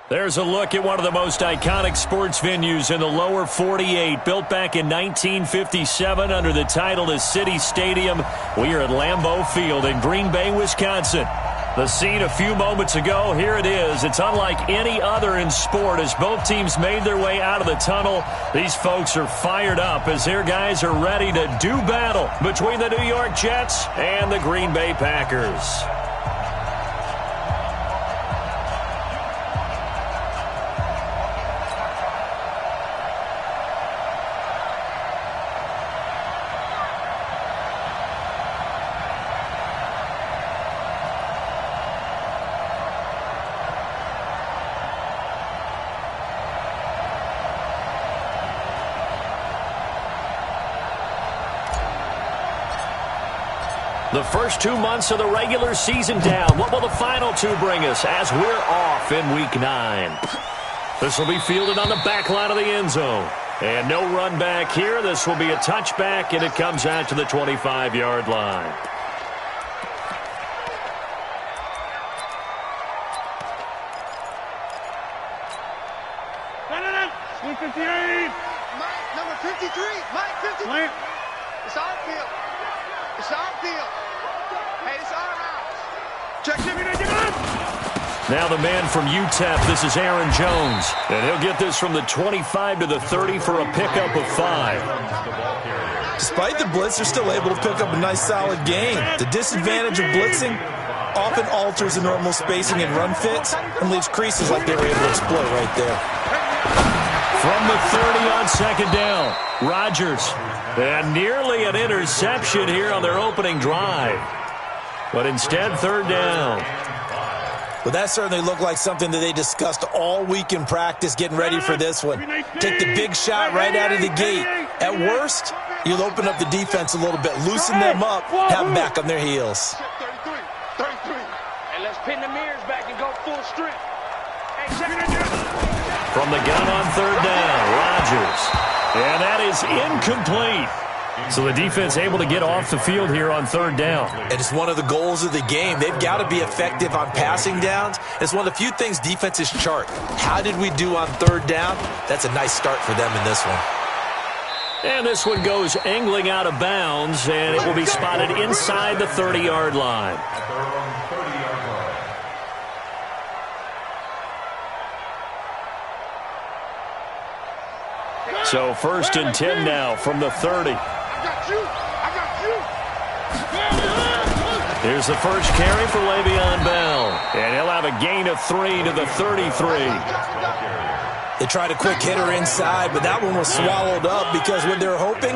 There's a look at one of the most iconic sports venues in the lower 48, built back in 1957 under the title of City Stadium. We are at Lambeau Field in Green Bay, Wisconsin. The scene a few moments ago, here it is. It's unlike any other in sport as both teams made their way out of the tunnel. These folks are fired up as their guys are ready to do battle between the New York Jets and the Green Bay Packers. The first 2 months of the regular season down. What will the final two bring us as we're off in Week 9? This will be fielded on the back line of the end zone. And no run back here. This will be a touchback, and it comes out to the 25-yard line. Swing 58. Mike, number 53. Mike, 53. It's our field. It's our field. Hey, it's our house. Check him in. Now the man from UTEP, this is Aaron Jones. And he'll get this from the 25 to the 30 for a pickup of 5. Despite the blitz, they're still able to pick up a nice, solid gain. The disadvantage of blitzing often alters the normal spacing and run fits and leaves creases like they were able to exploit right there. From the 30 on second down, Rodgers. And nearly an interception here on their opening drive. But instead, third down. Well, that certainly looked like something that they discussed all week in practice, getting ready for this one. Take the big shot right out of the gate. At worst, you'll open up the defense a little bit, loosen them up, have them back on their heels. 33. And let's pin the mirrors back and go full strength. From the gun on third down, Rodgers. And that is incomplete. So the defense able to get off the field here on third down. And it's one of the goals of the game. They've got to be effective on passing downs. It's one of the few things defenses chart. How did we do on third down? That's a nice start for them in this one. And this one goes angling out of bounds, and it will be spotted inside the 30-yard line. So first and 10 now from the 30. I got you. Here's the first carry for Le'Veon Bell. And he'll have a gain of 3 to the 33. They tried a quick hitter inside, but that one was swallowed up because what they're hoping,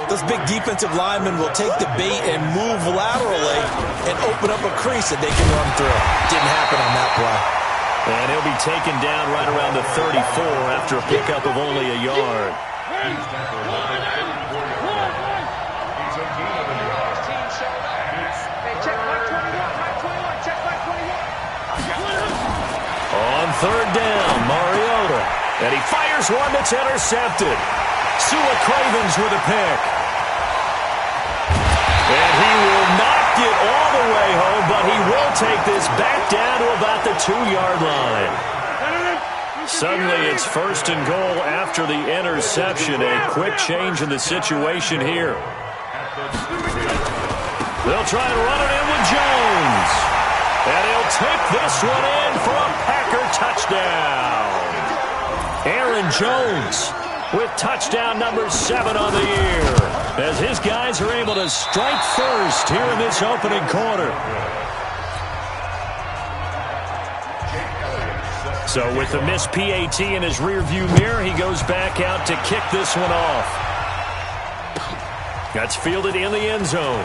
those big defensive linemen will take the bait and move laterally and open up a crease that they can run through. Didn't happen on that play. And he'll be taken down right around the 34 after a pickup of only a yard. On third down, Mariota. And he fires one that's intercepted. Sua Cravens with a pick. And he will not get all the way home, but he will take this back down to about the 2-yard line. Suddenly it's first and goal after the interception. A quick change in the situation here. They'll try and run it in with Jones. And he'll take this one in for a Packer touchdown. Aaron Jones with touchdown number 7 on the year, as his guys are able to strike first here in this opening quarter. So with the missed PAT in his rearview mirror, he goes back out to kick this one off. That's fielded in the end zone.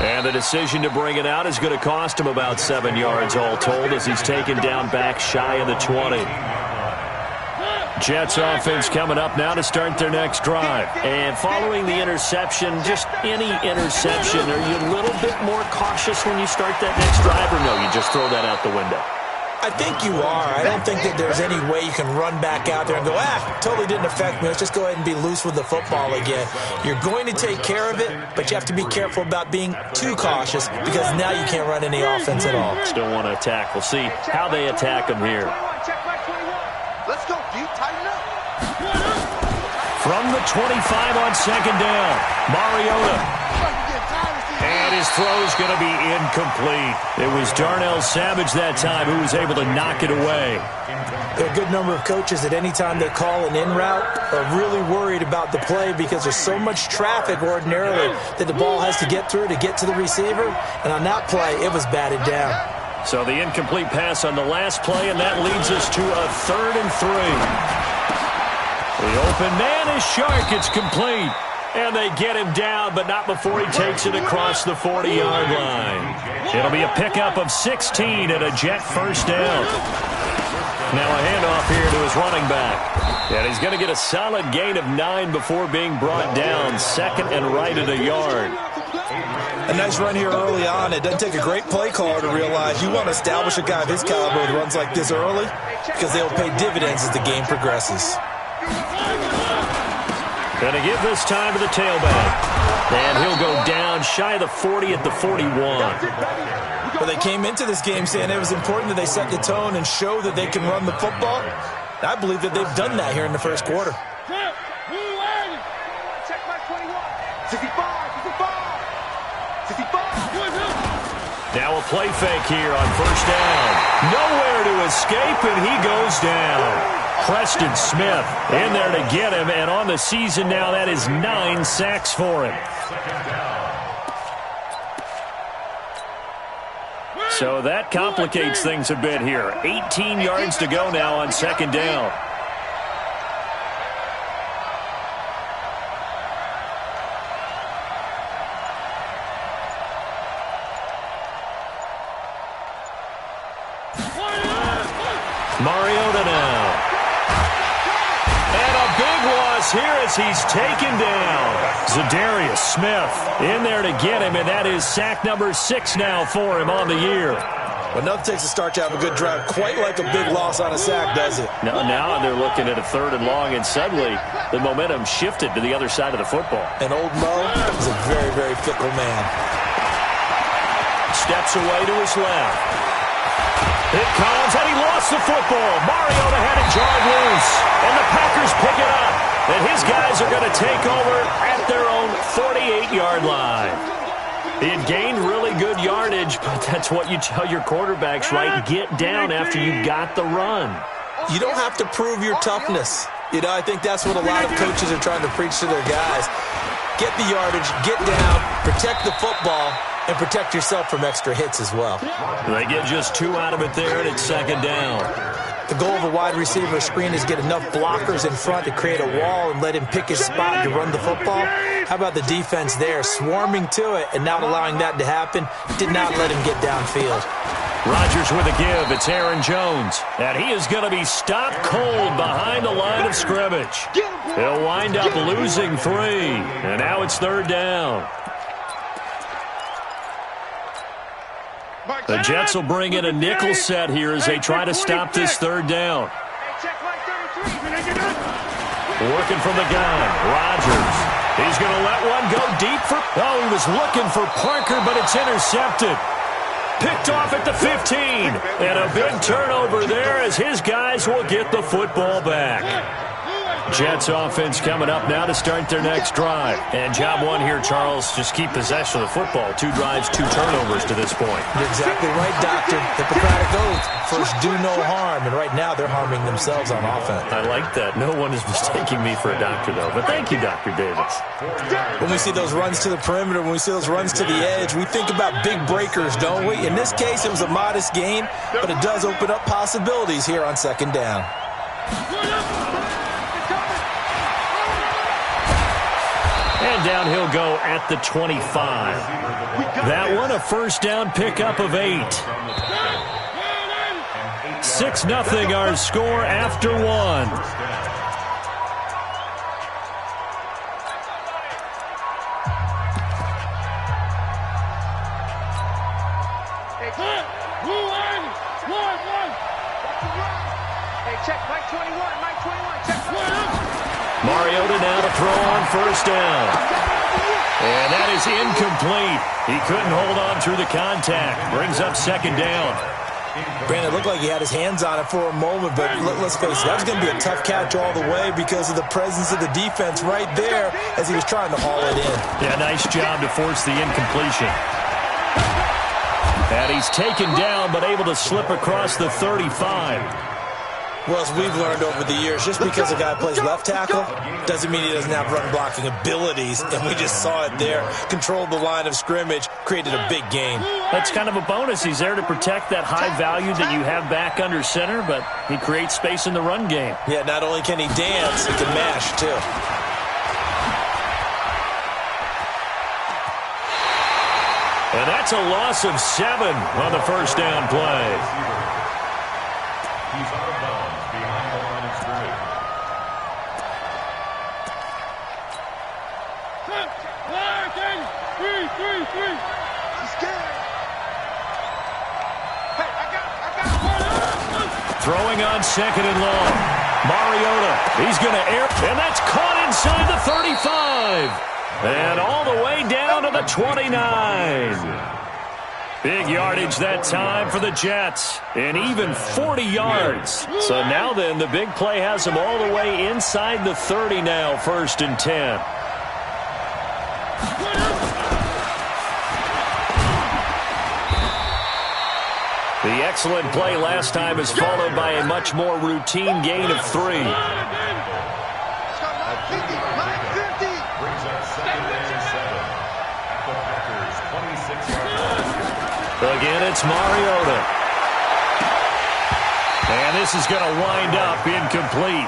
And the decision to bring it out is going to cost him about 7 yards all told as he's taken down back shy of the 20. Jets offense coming up now to start their next drive. And following the interception, just any interception, are you a little bit more cautious when you start that next drive, or no, you just throw that out the window? I think you are. I don't think that there's any way you can run back out there and go, totally didn't affect me. Let's just go ahead and be loose with the football again. You're going to take care of it, but you have to be careful about being too cautious because now you can't run any offense at all. Still want to attack. We'll see how they attack them here. Let's go, deep, tighten up. From the 25 on second down, Mariota. And his throw is going to be incomplete. It was Darnell Savage that time who was able to knock it away. There are a good number of coaches that any time they call an in route are really worried about the play because there's so much traffic ordinarily that the ball has to get through to get to the receiver. And on that play, it was batted down. So the incomplete pass on the last play, and that leads us to a 3rd and 3. The open man is Shark. It's complete. And they get him down, but not before he takes it across the 40-yard line. It'll be a pickup of 16 and a Jet first down. Now a handoff here to his running back. And he's going to get a solid gain of 9 before being brought down. 2nd and right at a yard. A nice run here early on. It doesn't take a great play caller to realize you want to establish a guy of his caliber with runs like this early because they will pay dividends as the game progresses. Going to give this time to the tailback. And he'll go down shy of the 40 at the 41. But they came into this game saying it was important that they set the tone and show that they can run the football. I believe that they've done that here in the first quarter. Now a play fake here on first down. Nowhere to escape, and he goes down. Preston Smith in there to get him, and on the season now, that is 9 sacks for him. So that complicates things a bit here. 18 yards to go now on second down. Mariota now. And a big loss here as he's taken down. Zadarius Smith in there to get him, and that is sack number 6 now for him on the year. But nothing takes a start to have a good drive quite like a big loss on a sack, does it? Now they're looking at a 3rd and long, and suddenly the momentum shifted to the other side of the football. And old Mo is a very, very fickle man. Steps away to his left. It comes, and he lost the football. Mariota had it jarred loose, and the Packers pick it up. And his guys are going to take over at their own 48-yard line. He had gained really good yardage, but that's what you tell your quarterbacks, right? Get down after you got the run. You don't have to prove your toughness. I think that's what a lot of coaches are trying to preach to their guys. Get the yardage, get down, protect the football, and protect yourself from extra hits as well. They get just 2 out of it there, and it's second down. The goal of a wide receiver screen is get enough blockers in front to create a wall and let him pick his spot to run the football. How about the defense there, swarming to it and not allowing that to happen? Did not let him get downfield. Rodgers with a give. It's Aaron Jones. And he is going to be stopped cold behind the line of scrimmage. He'll wind up losing 3. And now it's 3rd down. The Jets will bring in a nickel set here as they try to stop this 3rd down. Working from the gun, Rodgers. He's going to let one go deep for... Oh, he was looking for Parker, but it's intercepted. Picked off at the 15. And a big turnover there as his guys will get the football back. Jets offense coming up now to start their next drive. And job 1 here, Charles, just keep possession of the football. 2 drives, 2 turnovers to this point. You're exactly right, Doctor. Hippocratic oath. First, do no harm. And right now, they're harming themselves on offense. I like that. No one is mistaking me for a doctor, though. But thank you, Dr. Davis. When we see those runs to the perimeter, when we see those runs to the edge, we think about big breakers, don't we? In this case, it was a modest gain, but it does open up possibilities here on second down. And down he'll go at the 25. That one a first down pickup of 8. 6-0 our score after 1. Hey, check Mike 21, Mike 21, check. Mariota now to throw on first down. And that is incomplete. He couldn't hold on through the contact. Brings up second down. Brandon, it looked like he had his hands on it for a moment, but let's face it, that was going to be a tough catch all the way because of the presence of the defense right there as he was trying to haul it in. Yeah, nice job to force the incompletion. And he's taken down, but able to slip across the 35. Well, as we've learned over the years, just because a guy plays left tackle doesn't mean he doesn't have run-blocking abilities, and we just saw it there. Controlled the line of scrimmage, created a big gain. That's kind of a bonus. He's there to protect that high value that you have back under center, but he creates space in the run game. Yeah, not only can he dance, he can mash, too. And that's a loss of 7 on the first down play. He's out of bounds behind the line of scrimmage. He's scared. Hey, I got Throwing on second and long. Mariota, he's going to air, and that's caught inside the 35. And all the way down to the 29. Big yardage that time for the Jets, and even 40 yards. So now then, the big play has them all the way inside the 30 now, 1st and 10. The excellent play last time is followed by a much more routine gain of 3. Brings up second and 7 at the Packers' 26-yard line. Again, it's Mariota. And this is going to wind up incomplete.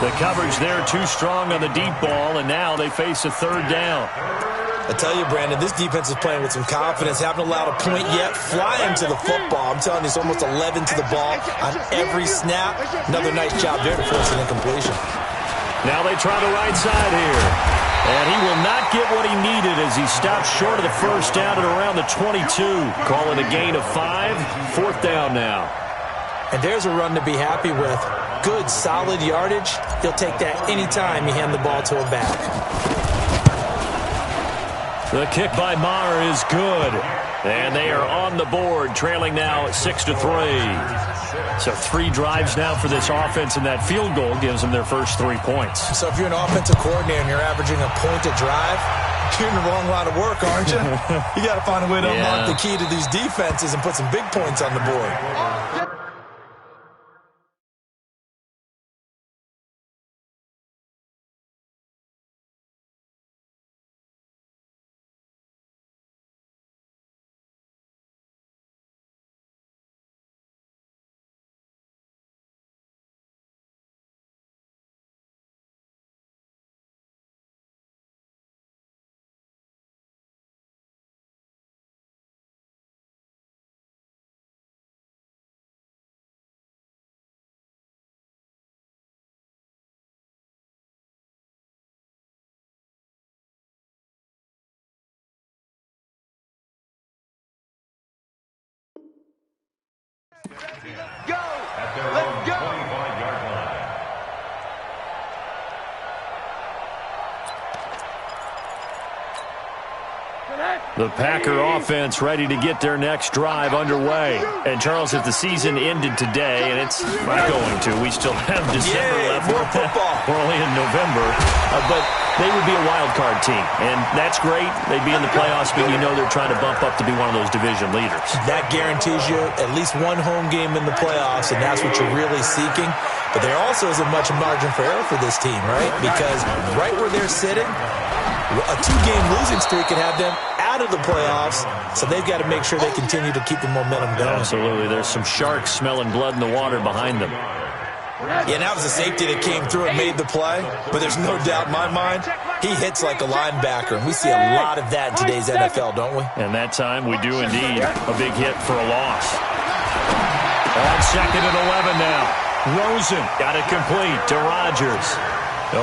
The coverage there too strong on the deep ball, and now they face a 3rd down. I tell you, Brandon, this defense is playing with some confidence. Haven't allowed a point yet. Flying to the football. I'm telling you, it's almost 11 to the ball on every snap. Another nice job there to force an incompletion. Now they try the right side here. And he will not get what he needed as he stops short of the first down at around the 22. Call it a gain of 5. 4th down now. And there's a run to be happy with. Good, solid yardage. He'll take that anytime you hand the ball to him back. The kick by Maher is good. And they are on the board, trailing now at 6-3. So 3 drives now for this offense, and that field goal gives them their first 3 points. So if you're an offensive coordinator and you're averaging a point a drive, you're in the wrong line of work, aren't you? You got to find a way to unlock the key to these defenses and put some big points on the board. Go! At their Let's own go! 25-yard line. The Packer offense ready to get their next drive underway. And, Charles, if the season ended today, and it's not going to, we still have December left. More football. We're only in November. But they would be a wild card team. And that's great. They'd be in the playoffs, but you know they're trying to bump up to be one of those division leaders. That Guarantees you at least one home game in the playoffs, and that's what you're really seeking. But there also isn't much margin for error for this team, right? Because right where they're sitting, a 2-game losing streak could have them out of the playoffs, so they've got to make sure they continue to keep the momentum going. Absolutely. There's some sharks smelling blood in the water behind them. Yeah, and that was a safety that came through and made the play, but there's no doubt in my mind, he hits like a linebacker, and we see a lot of that in today's NFL, don't we? And that time we do indeed. A big hit for a loss. On 2nd and 11 now. Rosen got it complete to Rodgers.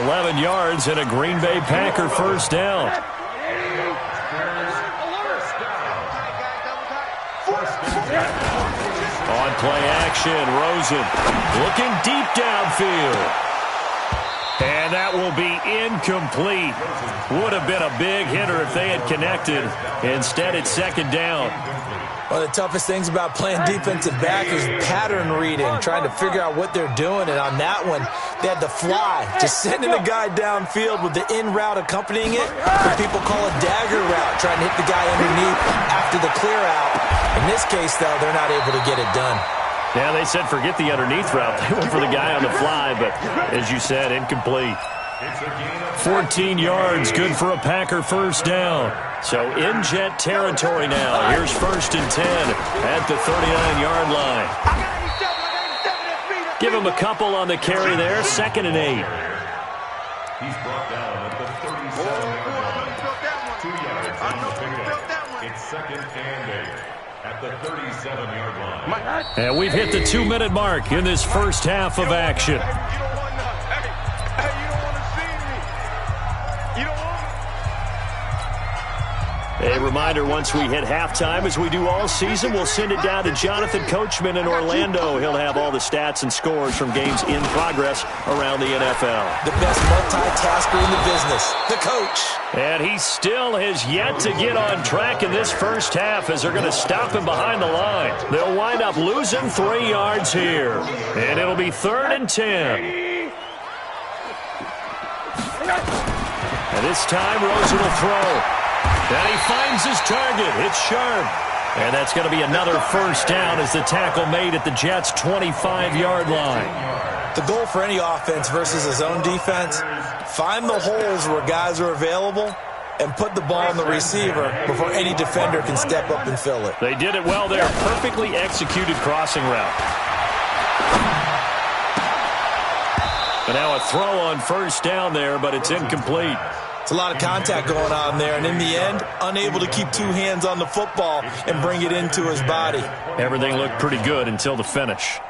11 yards and a Green Bay Packer first down. On play action, Rosen looking deep downfield. And that will be incomplete. Would have been a big hitter if they had connected. Instead, it's second down. One of the toughest things about playing defensive back is pattern reading, trying to figure out what they're doing. And on that one, they had to fly, just sending a guy downfield with the in route accompanying it, what people call a dagger route, trying to hit the guy underneath after the clear out. In this case, though, they're not able to get it done. Yeah, they said forget the underneath route. They went for the guy on the fly, but as you said, incomplete. 14 yards, good for a Packer first down. So in Jet territory now. Here's 1st and 10 at the 39-yard line. Give him a couple on the carry there. 2nd and 8. He's brought down at the 37-yard line. 2 yards on the pickup. It's 2nd and 8 at the 37-yard line. And we've hit the 2-minute mark in this first half of action. A reminder, once we hit halftime, as we do all season, we'll send it down to Jonathan Coachman in Orlando. He'll have all the stats and scores from games in progress around the NFL. The best multitasker in the business, the coach. And he still has yet to get on track in this first half as they're going to stop him behind the line. They'll wind up losing 3 yards here. And it'll be 3rd and 10. And this time, Rosen will throw. And he finds his target. It's sharp. And that's going to be another first down as the tackle made at the Jets' 25-yard line. The goal for any offense versus his own defense, find the holes where guys are available and put the ball on the receiver before any defender can step up and fill it. They did it well there. Perfectly executed crossing route. And now a throw on first down there, but it's incomplete. It's a lot of contact going on there, and in the end, unable to keep 2 hands on the football and bring it into his body. Everything looked pretty good until the finish.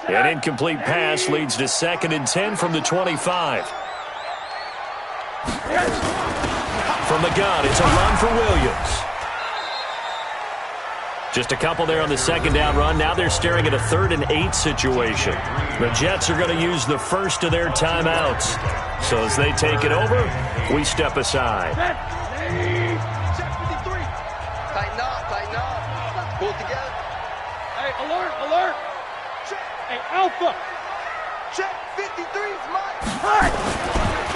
An incomplete pass leads to 2nd and 10 from the 25. From the gun, it's a run for Williams. Just a couple there on the second down run. Now they're staring at a 3rd and 8 situation. The Jets are going to use the first of their timeouts. So as they take it over, we step aside. Tighten up. Pull it together. Hey, alert. Hey, Alpha. Check 53's mine.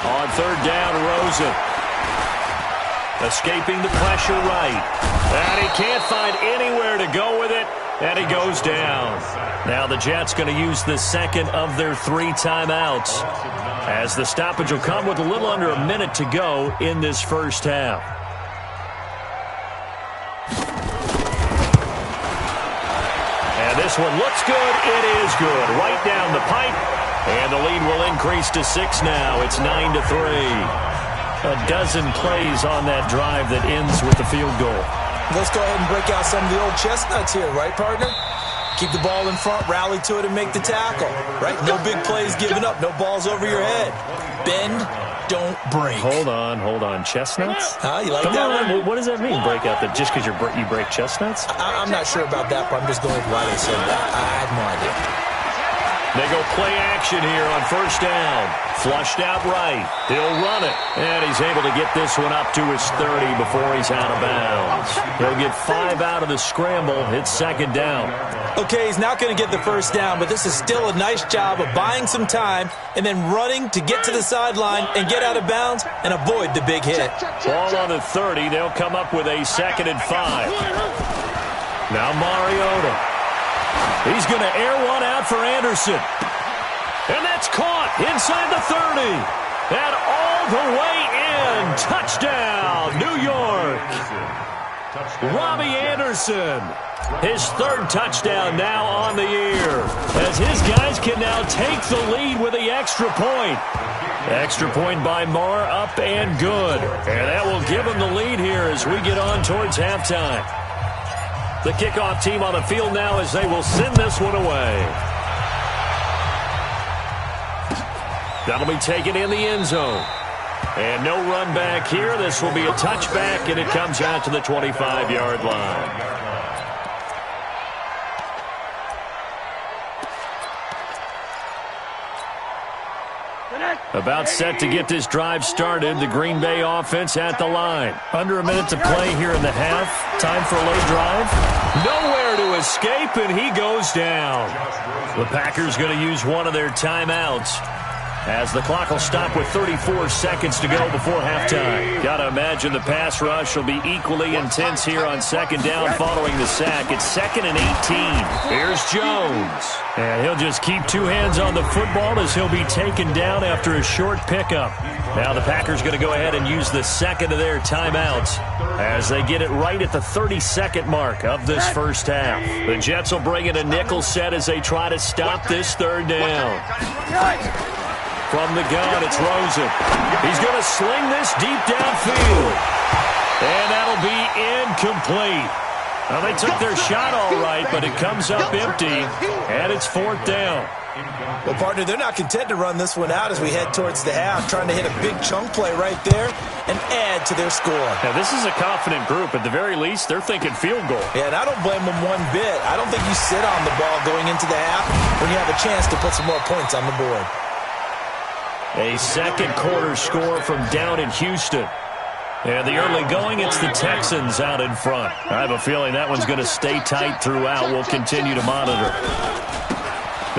On 3rd down, Rosen. Escaping the pressure right. And he can't find anywhere to go with it. And he goes down. Now the Jets going to use the 2nd of their 3 timeouts, as the stoppage will come with a little under a minute to go in this first half. And this one looks good. It is good. Right down the pipe. And the lead will increase to 6 now. It's 9-3. A dozen plays on that drive that ends with the field goal. Let's go ahead and break out some of the old chestnuts here, right, partner? Keep the ball in front, rally to it, and make the tackle, right? No big plays given up, no balls over your head. Bend, don't break. Hold on. Chestnuts? Huh? You like Come that on, one? what does that mean, break out? That just because you break chestnuts? I'm not sure about that, but I'm just going with why they said that. I had no idea. They go play action here on 1st down. Flushed out right. He'll run it. And he's able to get this one up to his 30 before he's out of bounds. He'll get 5 out of the scramble. It's 2nd down. Okay, he's not going to get the first down, but this is still a nice job of buying some time and then running to get to the sideline and get out of bounds and avoid the big hit. Ball on the 30. They'll come up with a 2nd and 5. Now Mariota. He's going to air one out for Anderson. And that's caught inside the 30. And all the way in. Touchdown, New York. Robbie Anderson. His 3rd touchdown now on the year, as his guys can now take the lead with the extra point. Extra point by Marr, up and good. And that will give him the lead here as we get on towards halftime. The kickoff team on the field now as they will send this one away. That'll be taken in the end zone. And no run back here. This will be a touchback, and it comes out to the 25-yard line. About set to get this drive started. The Green Bay offense at the line. Under a minute to play here in the half. Time for a late drive. Nowhere to escape, and he goes down. The Packers going to use one of their timeouts, as the clock will stop with 34 seconds to go before halftime. Got to imagine the pass rush will be equally intense here on second down following the sack. It's 2nd and 18. Here's Jones. And he'll just keep two hands on the football as he'll be taken down after a short pickup. Now the Packers going to go ahead and use the second of their timeouts as they get it right at the 30-second mark of this first half. The Jets will bring in a nickel set as they try to stop this third down. From the gun, it's Rosen. He's going to sling this deep downfield. And that'll be incomplete. Well, they took their shot all right, but it comes up empty, and it's 4th down. Well, partner, they're not content to run this one out as we head towards the half, trying to hit a big chunk play right there and add to their score. Now, this is a confident group. At the very least, they're thinking field goal. Yeah, and I don't blame them one bit. I don't think you sit on the ball going into the half when you have a chance to put some more points on the board. A second quarter score from down in Houston. And the early going, it's the Texans out in front. I have a feeling that one's going to stay tight throughout. We'll continue to monitor.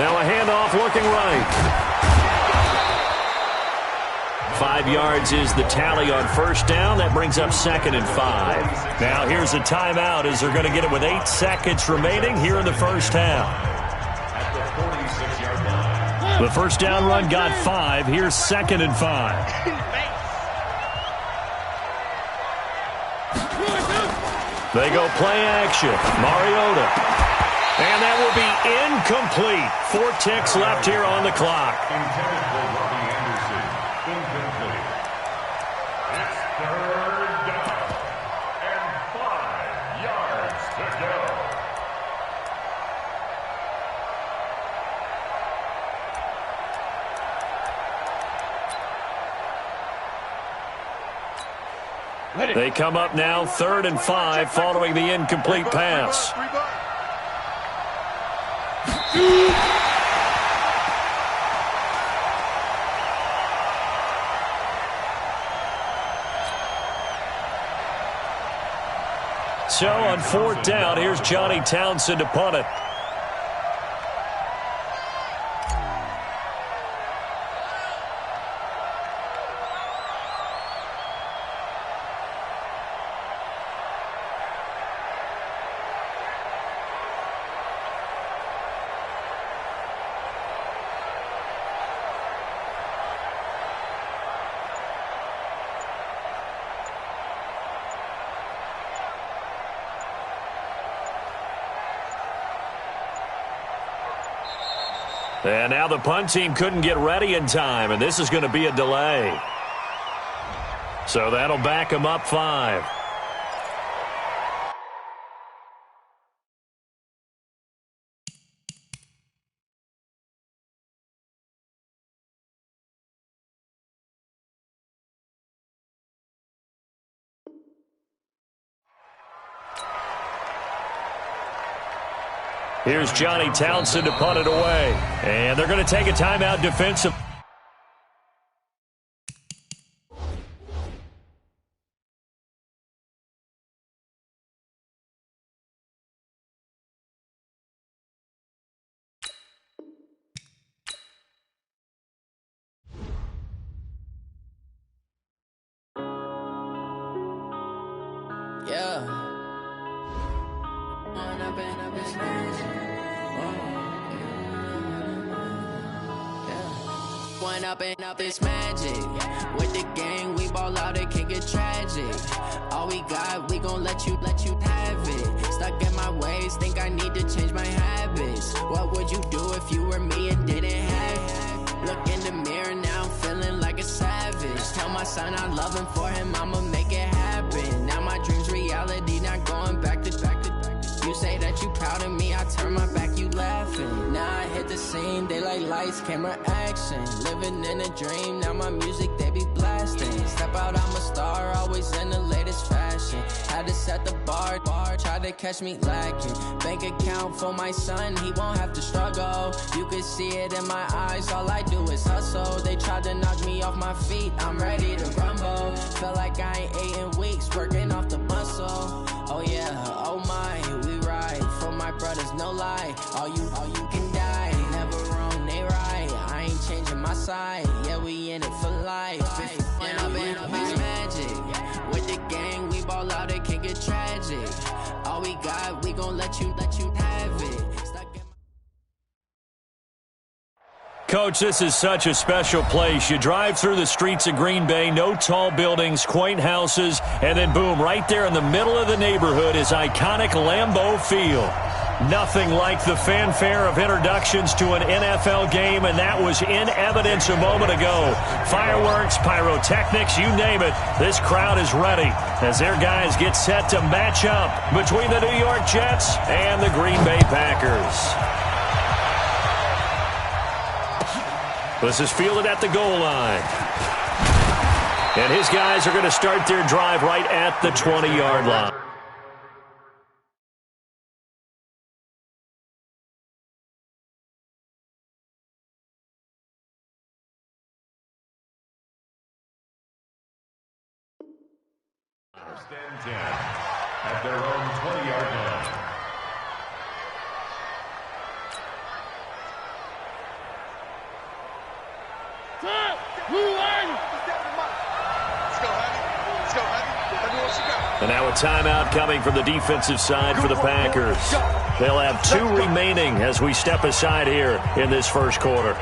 Now a handoff looking right. 5 yards is the tally on first down. That brings up 2nd and 5. Now here's a timeout as they're going to get it with 8 seconds remaining here in the first half. The first down run got 5. Here's 2nd and 5. They go play action. Mariota. And that will be incomplete. 4 ticks left here on the clock. Intended for Robbie Anderson. Incomplete. It's 3rd down. And 5 yards to go. They come up now 3rd and 5 following the incomplete pass. So on 4th down, here's Johnny Townsend to punt it. And now the punt team couldn't get ready in time, and this is going to be a delay. So that'll back them up 5. Here's Johnny Townsend to punt it away. And they're going to take a timeout defensive. Yeah. One up and up is magic. With the gang, we ball out, it can get tragic. All we got, we gon' let you have it. Stuck in my ways, think I need to change my habits. What would you do if you were me and didn't have it? Look in the mirror now, I'm feeling like a savage. Tell my son I love him, for him I'ma make it happen. Now my dream's reality, not going back to back. You say that you proud of me, I turn my back, you laughing. Now I hit the scene, they like lights, camera, action. Living in a dream, now my music, they be blasting. step out, I'm a star, always in the latest fashion. Had to set the bar, tried to catch me lacking. Bank account for my son, he won't have to struggle. You can see it in my eyes, all I do is hustle. They tried to knock me off my feet, I'm ready to rumble. Felt like I ain't ate in weeks, working off the muscle. Oh yeah, oh my, we ride for my brothers, no lie. All you can die, never wrong, they right. I ain't changing my side, yeah, we in it for life. And I've been magic with the gang, we ball out, it can get tragic. All we got, we gon' let you have it. Coach, this is such a special place. You drive through the streets of Green Bay, no tall buildings, quaint houses, and then boom, right there in the middle of the neighborhood is iconic Lambeau Field. Nothing like the fanfare of introductions to an NFL game, and that was in evidence a moment ago. Fireworks, pyrotechnics, you name it. This crowd is ready as their guys get set to match up between the New York Jets and the Green Bay Packers. This is fielded at the goal line. And his guys are going to start their drive right at the 20-yard line. First and 10 at their own 20-yard line. And now a timeout coming from the defensive side for the Packers. They'll have 2 remaining as we step aside here in this first quarter.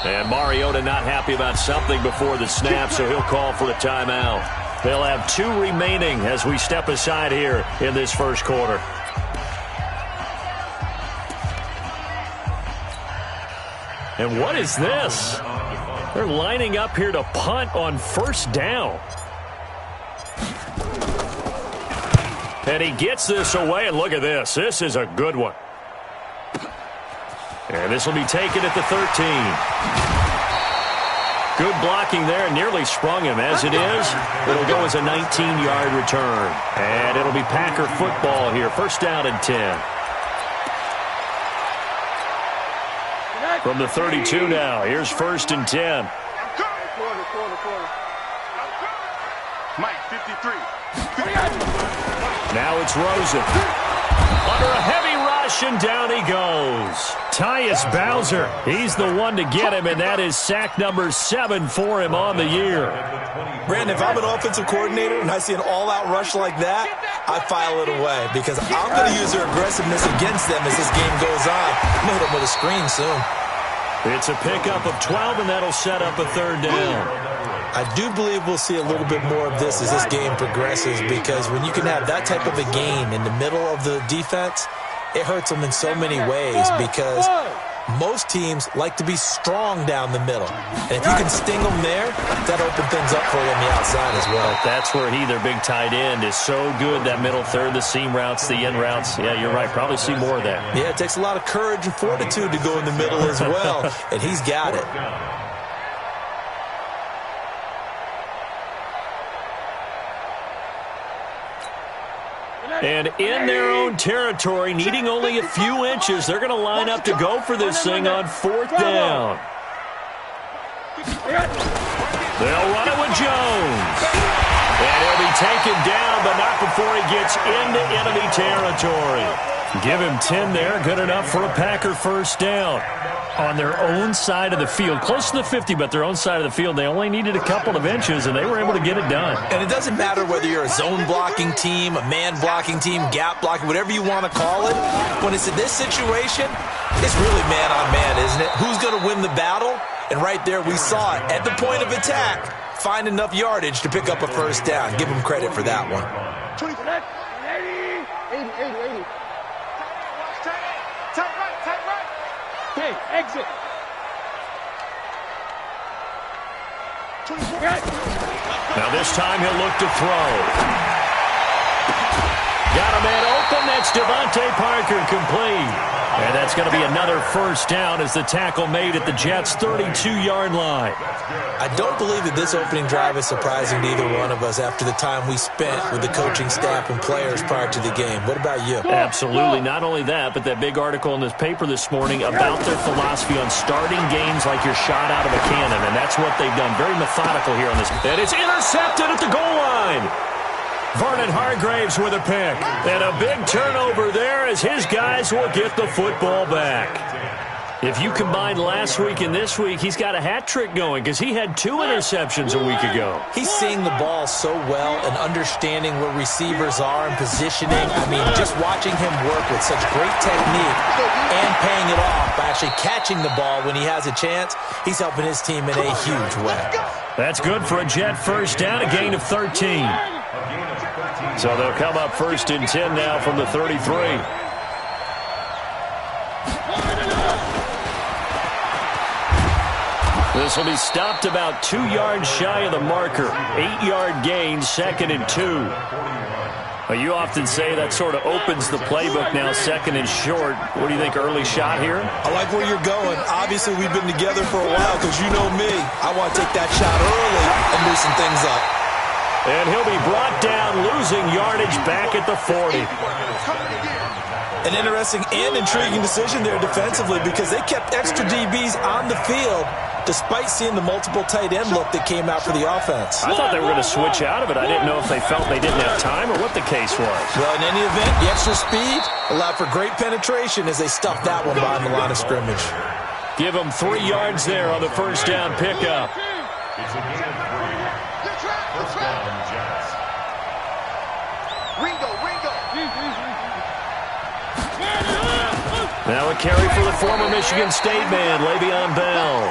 And Mariota not happy about something before the snap, so he'll call for a timeout. They'll have 2 remaining as we step aside here in this first quarter. And what is this? They're lining up here to punt on first down. And he gets this away, and look at this. This is a good one. And this will be taken at the 13. Good blocking there, nearly sprung him. As it is, it'll go as a 19-yard return. And it'll be Packer football here. First down and 10. From the 32 now, here's first and 10. Mike, 53. Now it's Rosen. Under a heavy rush, and down he goes. Tyus Bowser, he's the one to get him, and that is sack number 7 for him on the year. Brandon, if I'm an offensive coordinator and I see an all-out rush like that, I file it away because I'm going to use their aggressiveness against them as this game goes on. I'm going to hit them with a screen soon. It's a pickup of 12, and that'll set up a 3rd down. I do believe we'll see a little bit more of this as this game progresses because when you can have that type of a gain in the middle of the defense, it hurts them in so many ways because most teams like to be strong down the middle. And if you can sting them there, that opens things up for you on the outside as well. That's where their big tight end, is so good, that middle third, the seam routes, the in routes. Yeah, you're right. Probably see more of that. Yeah, it takes a lot of courage and fortitude to go in the middle as well, and he's got it. And in their own territory, needing only a few inches, they're going to line up to go for this thing on 4th down. They'll run it with Jones. And he'll be taken down, but not before he gets into enemy territory. Give him 10 there, good enough for a Packer 1st down. On their own side of the field, close to the 50, but their own side of the field. They only needed a couple of inches, and they were able to get it done. And it doesn't matter whether you're a zone blocking team, a man blocking team, gap blocking, whatever you want to call it. When it's in this situation, it's really man on man, isn't it? Who's going to win the battle? And right there, we saw it at the point of attack. Find enough yardage to pick up a 1st down. Give them credit for that one. 80. Tight right. Okay, exit. Now this time he'll look to throw. Got a man open. That's Devontae Parker, complete. And that's going to be another 1st down as the tackle made at the Jets' 32-yard line. I don't believe that this opening drive is surprising to either one of us after the time we spent with the coaching staff and players prior to the game. What about you? Absolutely. Not only that, but that big article in this paper this morning about their philosophy on starting games like you're shot out of a cannon, and that's what they've done. Very methodical here on this. And it's intercepted at the goal line. Vernon Hargraves with a pick. And a big turnover there as his guys will get the football back. If you combine last week and this week, he's got a hat trick going because he had 2 interceptions a week ago. He's seeing the ball so well and understanding where receivers are and positioning. I mean, just watching him work with such great technique and paying it off by actually catching the ball when he has a chance, he's helping his team in a huge way. That's good for a Jet 1st down, a gain of 13. So they'll come up 1st and 10 now from the 33. This will be stopped about 2 yards shy of the marker. 8-yard gain, 2nd and 2. You often say that sort of opens the playbook now, 2nd and short. What do you think, early shot here? I like where you're going. Obviously, we've been together for a while because you know me. I want to take that shot early and loosen things up. And he'll be brought down, losing yardage back at the 40. An interesting and intriguing decision there defensively because they kept extra DBs on the field despite seeing the multiple tight end look that came out for the offense. I thought they were going to switch out of it. I didn't know if they felt they didn't have time or what the case was. Well, in any event, the extra speed allowed for great penetration as they stuffed that one behind the line of scrimmage. Give them 3 yards there on the 1st down pickup. It's a gain of 3. 1st down, Jets. Ringo. Now a carry for the former Michigan State man, Le'Veon Bell.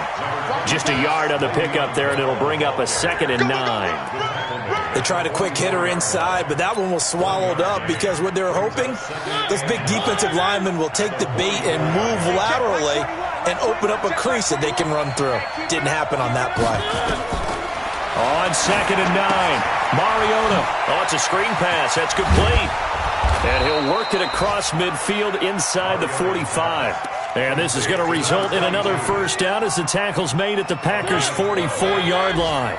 Just a yard on the pickup there, and it'll bring up a 2nd and 9. They tried a quick hitter inside, but that one was swallowed up because what they're hoping, those big defensive linemen will take the bait and move laterally and open up a crease that they can run through. Didn't happen on that play. On 2nd and 9, Mariota. Oh, it's a screen pass. That's complete. And he'll work it across midfield inside the 45. And this is going to result in another 1st down as the tackle's made at the Packers' 44-yard line.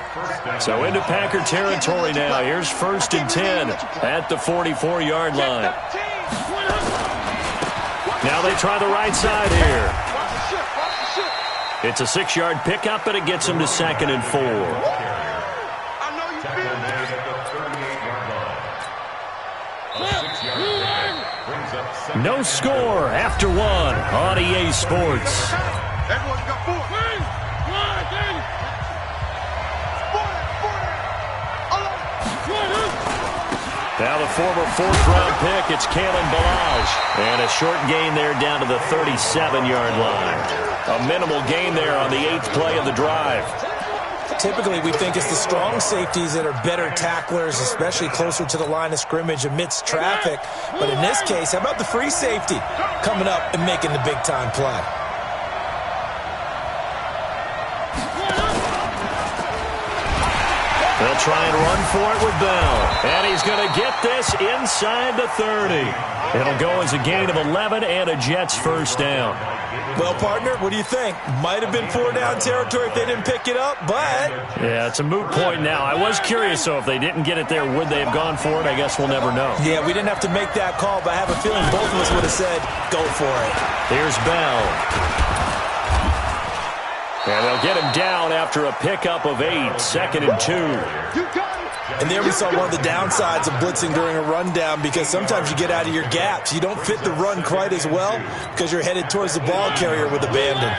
So into Packer territory now. Here's 1st and 10 at the 44-yard line. Now they try the right side here. It's a 6-yard pickup, but it gets him to 2nd and 4. No score after one on EA Sports. Everyone's got 4. Now the former fourth-round pick, it's Kalen Balaj. And a short gain there down to the 37-yard line. A minimal gain there on the 8th play of the drive. Typically, we think it's the strong safeties that are better tacklers, especially closer to the line of scrimmage amidst traffic. But in this case, how about the free safety coming up and making the big-time play? They'll try and run for it with Bell. And he's going to get this inside the 30. It'll go as a gain of 11 and a Jets first down. Well, partner, what do you think? Might have been 4-down territory if they didn't pick it up, but... Yeah, it's a moot point now. I was curious, though, if they didn't get it there, would they have gone for it? I guess we'll never know. Yeah, we didn't have to make that call, but I have a feeling both of us would have said, go for it. Here's Bell. And they'll get him down after a pickup of 8, 2nd and 2. And there we saw one of the downsides of blitzing during a rundown, because sometimes you get out of your gaps. You don't fit the run quite as well because you're headed towards the ball carrier with abandon.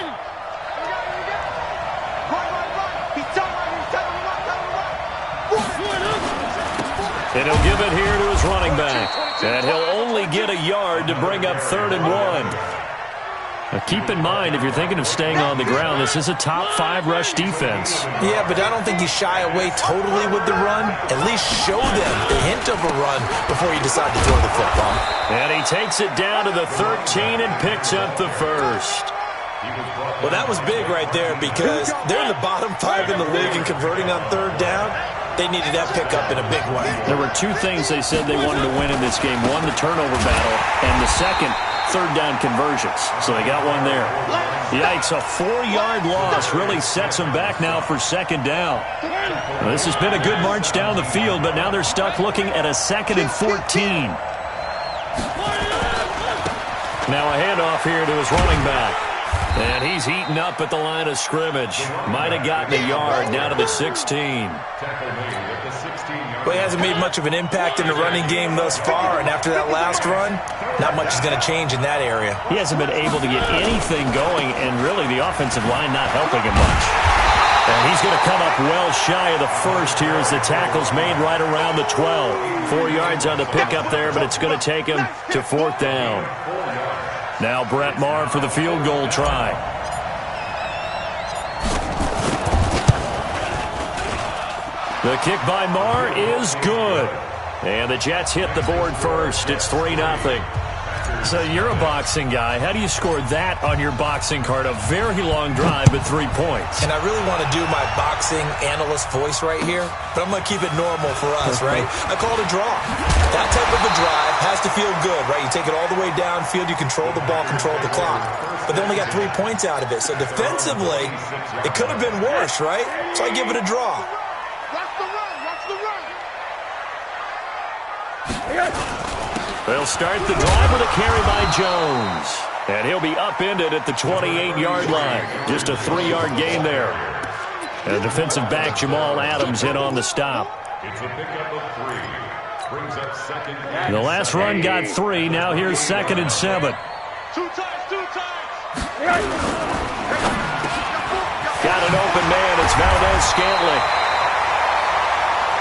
And he'll give it here to his running back. And he'll only get a yard to bring up 3rd and 1. Now keep in mind, if you're thinking of staying on the ground, this is a top 5 rush defense. Yeah, but I don't think you shy away totally with the run. At least show them the hint of a run before you decide to throw the football. And he takes it down to the 13 and picks up the first. Well, that was big right there, because they're in the bottom 5 in the league and converting on 3rd down. They needed that pickup in a big way. There were 2 things they said they wanted to win in this game. One, the turnover battle, and the second, 3rd down conversions. So they got one there. Yikes, a 4-yard loss really sets them back now for 2nd down. Well, this has been a good march down the field, but now they're stuck looking at a 2nd and 14. Now a handoff here to his running back. And he's heating up at the line of scrimmage. Might have gotten a yard down to the 16. Well, he hasn't made much of an impact in the running game thus far, and after that last run, not much is going to change in that area. He hasn't been able to get anything going, and really the offensive line not helping him much. And he's going to come up well shy of the first here as the tackle's made right around the 12. 4 yards on the pickup there, but it's going to take him to 4th down. Now Brett Maher for the field goal try. The kick by Maher is good. And the Jets hit the board first. It's 3-0. So you're a boxing guy. How do you score that on your boxing card? A very long drive, but 3 points. And I really want to do my boxing analyst voice right here, but I'm going to keep it normal for us, right? I call it a draw. That type of a drive has to feel good, right? You take it all the way downfield, you control the ball, control the clock. But they only got 3 points out of it. So defensively, it could have been worse, right? So I give it a draw. Watch the run. Watch the run. They'll start the drive with a carry by Jones. And he'll be upended at the 28-yard line. Just a 3-yard gain there. And defensive back Jamal Adams in on the stop. It's a pickup of 3. Brings up 2nd and The last run got 3. Now here's 2nd and 7. 2 times. 2 times. Got an open man. It's Valdez-Scantling.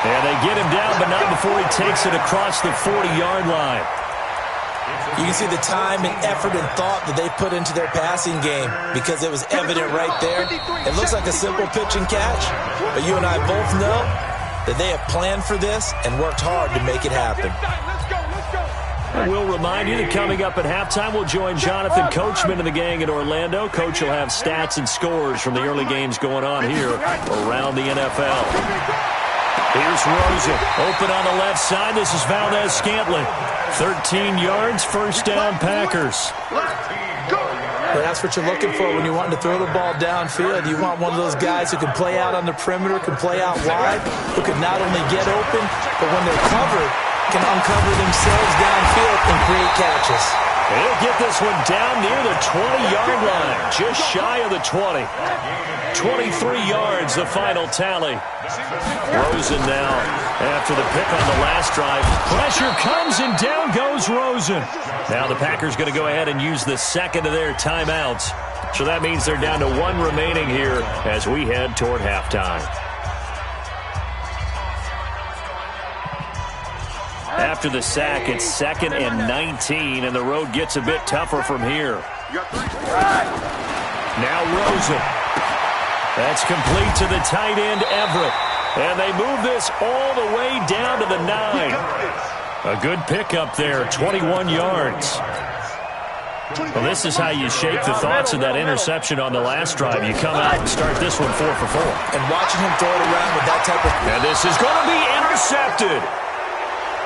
And they get him down, but not before he takes it across the 40-yard line. You can see the time and effort and thought that they put into their passing game, because it was evident right there. It looks like a simple pitch and catch, but you and I both know that they have planned for this and worked hard to make it happen. And we'll remind you that coming up at halftime, we'll join Jonathan Coachman and the gang in Orlando. Coach will have stats and scores from the early games going on here around the NFL. Here's Rosen, open on the left side. This is Valdez-Scantling. 13 yards, first down, Packers. But that's what you're looking for when you're wanting to throw the ball downfield. You want one of those guys who can play out on the perimeter, can play out wide, who can not only get open, but when they're covered, can uncover themselves downfield and create catches. He'll get this one down near the 20-yard line, just shy of the 20. 23 yards, the final tally. Rosen now after the pick on the last drive. Pressure comes, and down goes Rosen. Now the Packers going to go ahead and use the second of their timeouts. So that means they're down to one remaining here as we head toward halftime. After the sack, it's 2nd and 19, and the road gets a bit tougher from here. Now Rosen. That's complete to the tight end, Everett. And they move this all the way down to the 9. A good pickup there, 21 yards. Well, this is how you shake the thoughts of that interception on the last drive. You come out and start this one 4 for 4. And watching him throw it around with that type of... And this is going to be intercepted.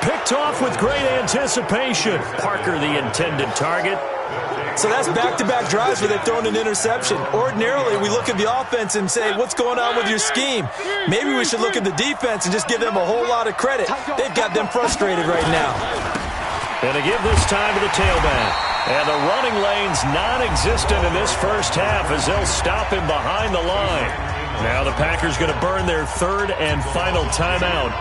Picked off with great anticipation. Parker, the intended target. So that's back-to-back drives where they've thrown an interception. Ordinarily, we look at the offense and say, what's going on with your scheme? Maybe we should look at the defense and just give them a whole lot of credit. They've got them frustrated right now. And to give this time to the tailback. And the running lane's non-existent in this first half as they'll stop him behind the line. Now the Packers going to burn their third and final timeout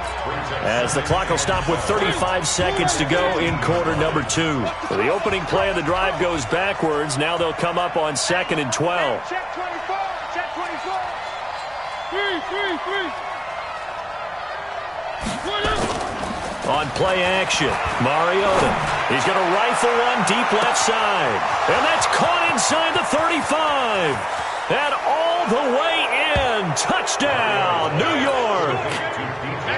as the clock will stop with 35 seconds to go in quarter number 2. So the opening play of the drive goes backwards. Now they'll come up on 2nd and 12. Check 24. Check 24. 3. On play action, Mariota. He's going to rifle one deep left side. And that's caught inside the 35. And all the way in. Touchdown, New York.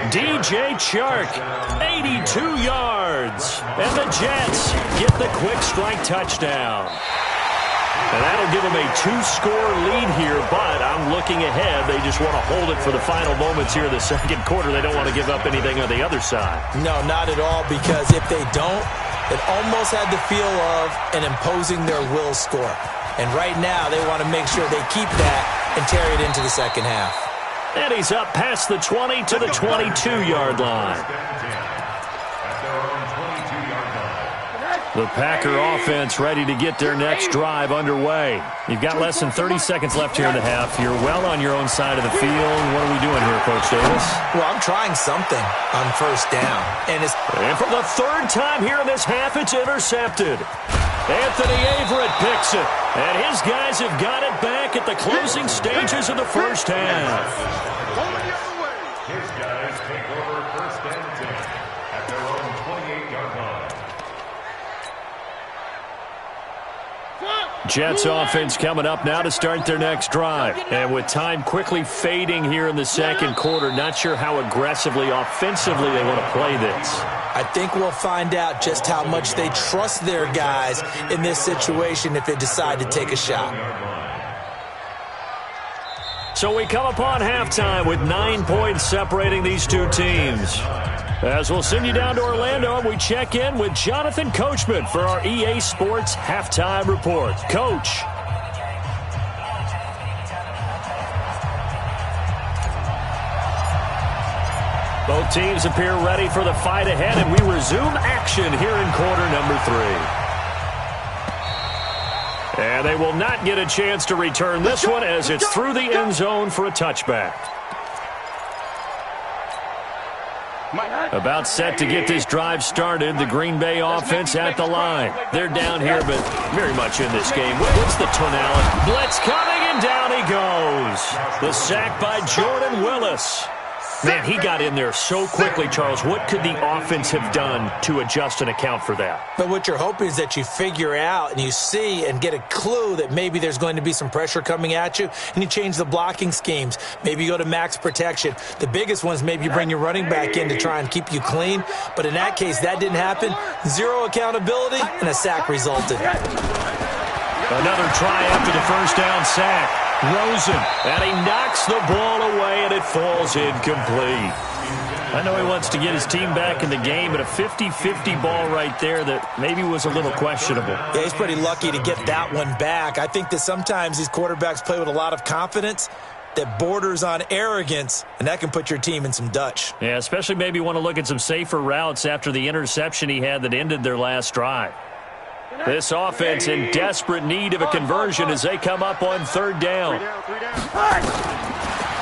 DJ Chark, 82 yards. And the Jets get the quick strike touchdown. And that'll give them a 2-score lead here, but I'm looking ahead. They just want to hold it for the final moments here in the second quarter. They don't want to give up anything on the other side. No, not at all, because if they don't, it almost had the feel of an imposing their will score. And right now, they want to make sure they keep that and carry it into the second half. And he's up past the 20 to the 22-yard line. The Packer offense ready to get their next drive underway. You've got less than 30 seconds left here in the half. You're well on your own side of the field. What are we doing here, Coach Davis? Well, I'm trying something on first down. And for the third time here in this half, it's intercepted. Anthony Averett picks it. And his guys have got it back at the closing stages of the first half. His guys take over first and 10 at their own 28-yard line. Jets offense coming up now to start their next drive. And with time quickly fading here in the second quarter, not sure how aggressively, offensively they want to play this. I think we'll find out just how much they trust their guys in this situation if they decide to take a shot. So we come upon halftime with 9 points separating these two teams. As we'll send you down to Orlando, and we check in with Jonathan Coachman for our EA Sports Halftime Report. Coach. Both teams appear ready for the fight ahead, and we resume action here in quarter number 3. And they will not get a chance to return this one as it's through the end zone for a touchback. About set to get this drive started, the Green Bay offense at the line. They're down here, but very much in this game. What's the tonality? Blitz coming, and down he goes. The sack by Jordan Willis. Man, he got in there so quickly, Charles. What could the offense have done to adjust and account for that? But what you're hoping is that you figure out and you see and get a clue that maybe there's going to be some pressure coming at you, and you change the blocking schemes. Maybe you go to max protection. The biggest one is maybe you bring your running back in to try and keep you clean. But in that case, that didn't happen. Zero accountability, and a sack resulted. Another try after the first down sack. Rosen, and he knocks the ball away, and it falls incomplete. I know he wants to get his team back in the game, but a 50-50 ball right there that maybe was a little questionable. Yeah, he's pretty lucky to get that one back. I think that sometimes these quarterbacks play with a lot of confidence that borders on arrogance, and that can put your team in some Dutch. Yeah, especially maybe want to look at some safer routes after the interception he had that ended their last drive. This offense in desperate need of a conversion as they come up on third down.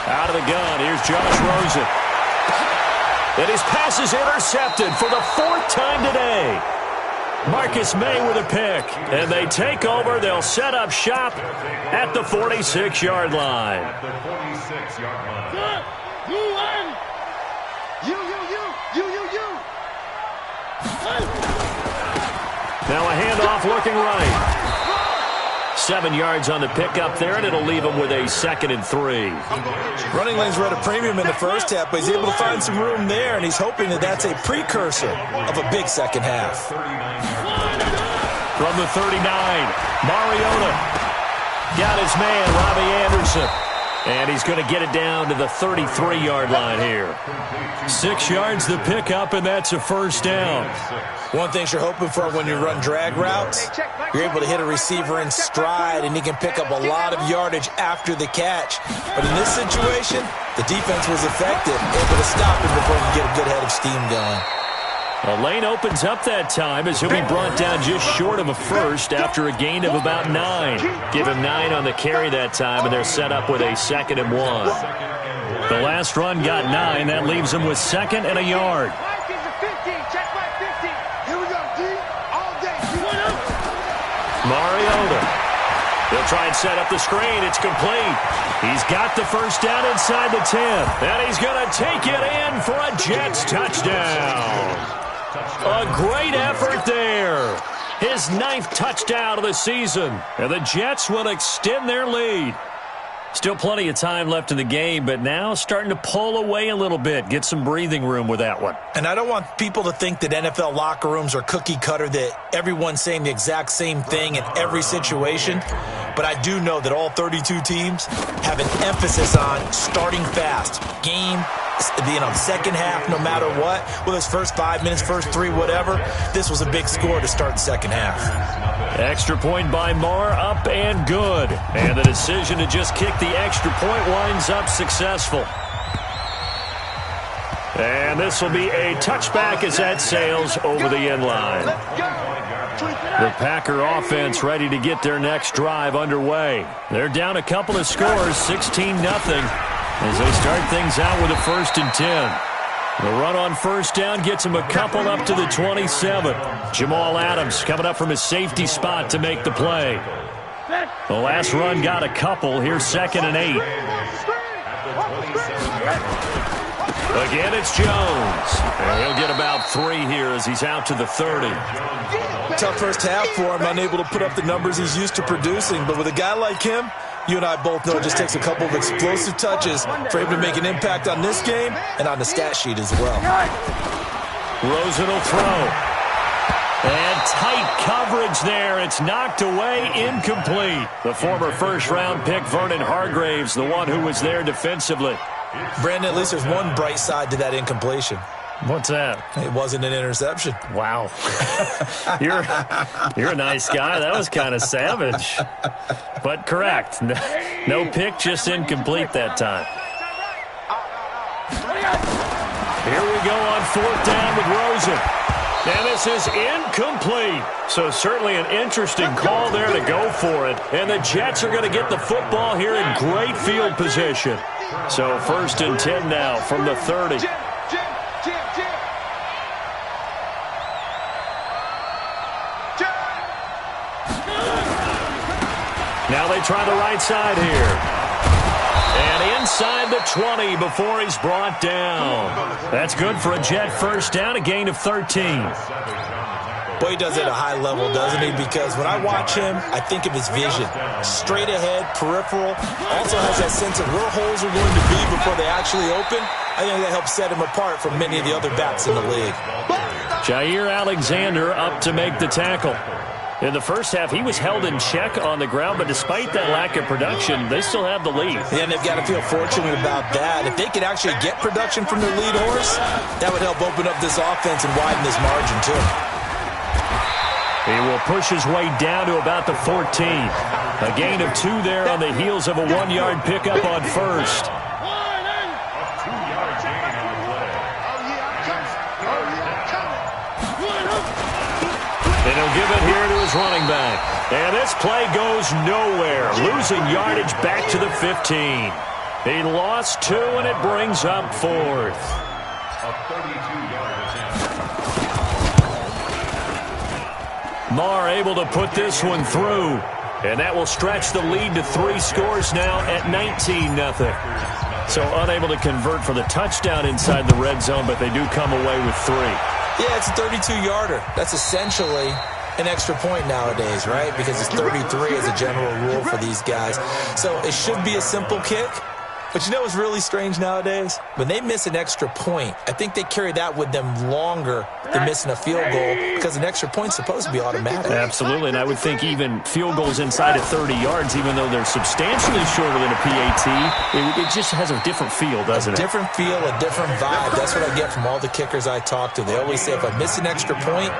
Out of the gun, here's Josh Rosen. And his pass is intercepted for the fourth time today. Marcus May with a pick. And they take over. They'll set up shop at the 46-yard line. At the 46-yard line. Now a handoff looking right. 7 yards on the pickup there, and it'll leave him with a 2nd and 3. Running lanes were at a premium in the first half, but he's able to find some room there, and he's hoping that that's a precursor of a big second half. From the 39, Mariota got his man, Robbie Anderson. And he's going to get it down to the 33-yard line here. 6 yards the pickup, and that's a first down. One thing you're hoping for when you run drag routes, you're able to hit a receiver in stride, and he can pick up a lot of yardage after the catch. But in this situation, the defense was effective, able to stop him before he could get a good head of steam going. A lane opens up that time as he'll be brought down just short of a first after a gain of about 9. Give him 9 on the carry that time, and they're set up with a 2nd and 1. The last run got 9. That leaves him with 2nd and a yard. Mariota. He'll try and set up the screen. It's complete. He's got the first down inside the 10. And he's going to take it in for a Jets touchdown. A great effort there. His 9th touchdown of the season. And the Jets will extend their lead. Still plenty of time left in the game, but now starting to pull away a little bit. Get some breathing room with that one. And I don't want people to think that NFL locker rooms are cookie cutter, that everyone's saying the exact same thing in every situation. But I do know that all 32 teams have an emphasis on starting fast. Game, second half, no matter what. Whether it's first 5 minutes, first 3, whatever. This was a big score to start the second half. Extra point by Marr, up and good. And the decision to just kick the extra point winds up successful. And this will be a touchback as that sails over the end line. The Packer offense ready to get their next drive underway. They're down a couple of scores, 16-0, as they start things out with a 1st and 10. The run on first down gets him a couple up to the 27. Jamal Adams coming up from his safety spot to make the play. The last run got a couple. Here's 2nd and 8. Again, it's Jones. And he'll get about 3 here as he's out to the 30. Tough first half for him, unable to put up the numbers he's used to producing. But with a guy like him, you and I both know it just takes a couple of explosive touches for him to make an impact on this game and on the stat sheet as well. Rosen will throw. And tight coverage there. It's knocked away, incomplete. The former first-round pick, Vernon Hargreaves, the one who was there defensively. Brandon, at least there's one bright side to that incompletion. What's that? It wasn't an interception. Wow. You're a nice guy. That was kind of savage. But correct. No pick, just incomplete that time. Here we go on 4th down with Rosen. And this is incomplete. So certainly an interesting call there to go for it. And the Jets are going to get the football here in great field position. So 1st and 10 now from the 30. Now they try the right side here. And inside the 20 before he's brought down. That's good for a Jet first down, a gain of 13. Boy, he does it at a high level, doesn't he? Because when I watch him, I think of his vision. Straight ahead, peripheral. Also has that sense of where holes are going to be before they actually open. I think that helps set him apart from many of the other backs in the league. Jair Alexander up to make the tackle. In the first half, he was held in check on the ground, but despite that lack of production, they still have the lead. Yeah, and they've got to feel fortunate about that. If they could actually get production from their lead horse, that would help open up this offense and widen this margin, too. He will push his way down to about the 14. A gain of 2 there on the heels of a 1-yard pickup on first. And he'll give it here to his running back. And this play goes nowhere. Losing yardage back to the 15. He lost 2, and it brings up 4th. A 32-yard attempt. Marr able to put this one through. And that will stretch the lead to 3 scores now at 19-0. So unable to convert for the touchdown inside the red zone, but they do come away with 3. Yeah, it's a 32-yarder. That's essentially an extra point nowadays, right? Because it's 33 as a general rule for these guys. So it should be a simple kick. But you know what's really strange nowadays? When they miss an extra point, I think they carry that with them longer than missing a field goal because an extra point's supposed to be automatic. Absolutely, and I would think even field goals inside of 30 yards, even though they're substantially shorter than a PAT, it just has a different feel, doesn't it? A different feel, a different vibe. That's what I get from all the kickers I talk to. They always say if I miss an extra point,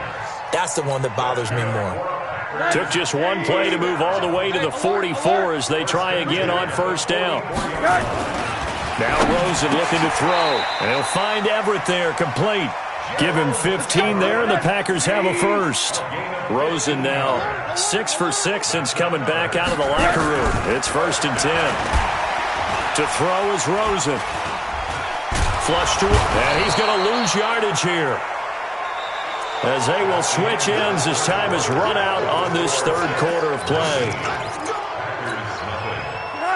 that's the one that bothers me more. Took just one play to move all the way to the 44 as they try again on first down. Now Rosen looking to throw, and he'll find Everett there, complete. Give him 15 there, and the Packers have a first. Rosen now 6 for 6 since coming back out of the locker room. It's 1st and 10. To throw is Rosen. Flush to it, and he's going to lose yardage here, as they will switch ends as time is run out on this 3rd quarter of play.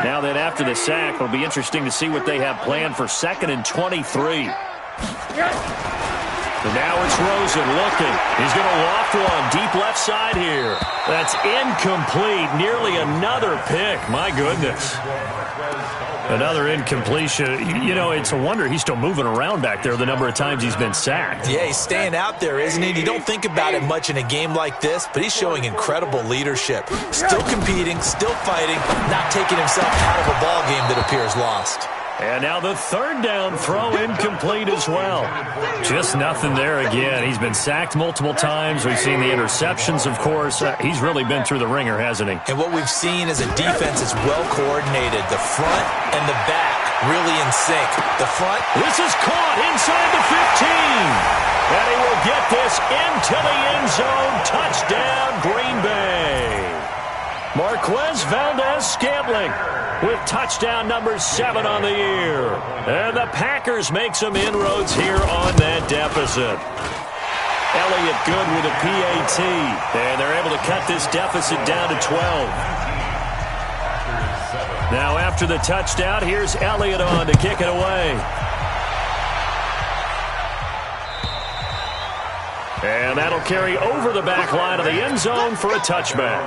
Now then, after the sack, it'll be interesting to see what they have planned for 2nd and 23. And now it's Rosen looking. He's going to loft one deep left side here. That's incomplete. Nearly another pick. My goodness. Another incompletion. You know, it's a wonder he's still moving around back there the number of times he's been sacked. Yeah, he's staying out there, isn't he? You don't think about it much in a game like this, but he's showing incredible leadership. Still competing, still fighting, not taking himself out of a ball game that appears lost. And now the 3rd down throw incomplete as well. Just nothing there again. He's been sacked multiple times. We've seen the interceptions, of course. He's really been through the ringer, hasn't he? And what we've seen is a defense that's well coordinated. The front and the back really in sync. The front. This is caught inside the 15. And he will get this into the end zone. Touchdown, Green Bay. Marquez Valdez-Scantling with touchdown number 7 on the year. And the Packers make some inroads here on that deficit. Elliott good with a PAT. And they're able to cut this deficit down to 12. Now after the touchdown, here's Elliott on to kick it away. And that'll carry over the back line of the end zone for a touchback.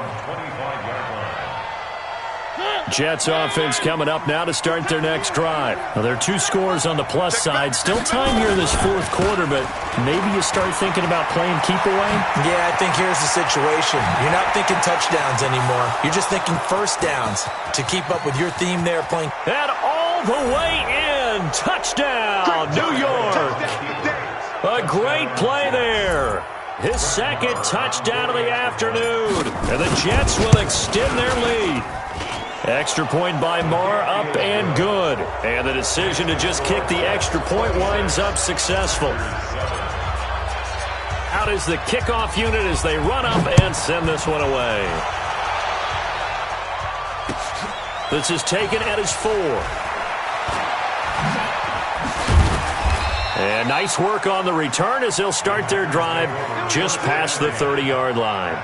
Jets offense coming up now to start their next drive. Now, there are 2 scores on the plus side. Still time here in this 4th quarter, but maybe you start thinking about playing keep away? Yeah, I think here's the situation. You're not thinking touchdowns anymore. You're just thinking first downs to keep up with your theme there playing. And all the way in. Touchdown, New York. A great play there. His 2nd touchdown of the afternoon. And the Jets will extend their lead. Extra point by Marr, up and good. And the decision to just kick the extra point winds up successful. Out is the kickoff unit as they run up and send this one away. This is taken at his 4. And nice work on the return as they'll start their drive just past the 30-yard line.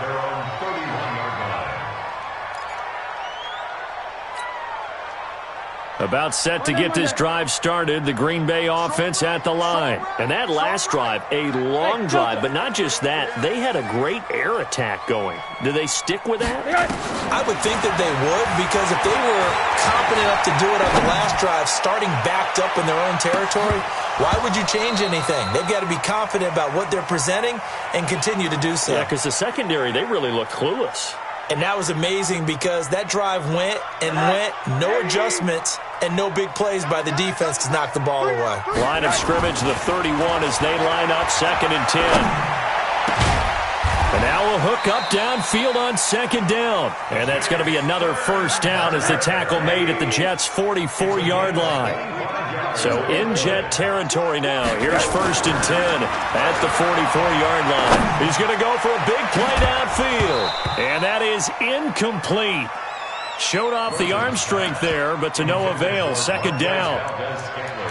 About set to get this drive started, the Green Bay offense at the line. And that last drive, a long drive, but not just that. They had a great air attack going. Do they stick with that? I would think that they would, because if they were confident enough to do it on the last drive, starting backed up in their own territory, why would you change anything? They've got to be confident about what they're presenting and continue to do so. Yeah, because the secondary, they really look clueless. And that was amazing because that drive went and went, no adjustments, and no big plays by the defense to knock the ball away. Line of scrimmage, the 31 as they line up 2nd and 10. And now a hook up downfield on second down. And that's going to be another first down as the tackle made at the Jets' 44-yard line. So in Jet territory now. Here's 1st and 10 at the 44-yard line. He's going to go for a big play downfield. And that is incomplete. Showed off the arm strength there, but to no avail. Second down.